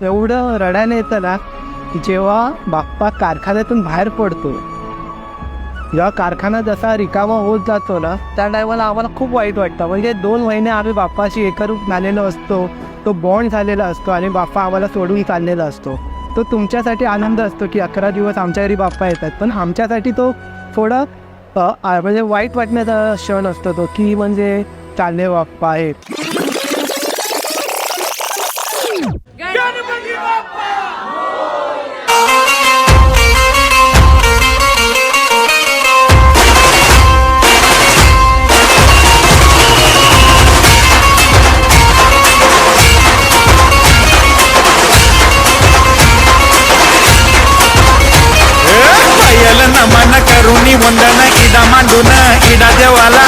एवढं रडायला येतं ना, जेव्हा बाप्पा कारखान्यातून बाहेर पडतो, जेव्हा कारखाना जसा रिकामा होत जातो ना, त्या टायमाला आम्हाला खूप वाईट वाटतं. म्हणजे 2 महिने आम्ही बाप्पाशी एकरूप झालेलो असतो, तो बॉन्ड झालेला असतो आणि बाप्पा आम्हाला सोडून चाललेला असतो. तो तुमच्यासाठी आनंद असतो की 11 दिवस आमच्या घरी बाप्पा येतात, पण आमच्यासाठी तो थोडा म्हणजे वाईट वाटण्याचा क्षण असतो तो, की म्हणजे चालले बाप्पा आहे.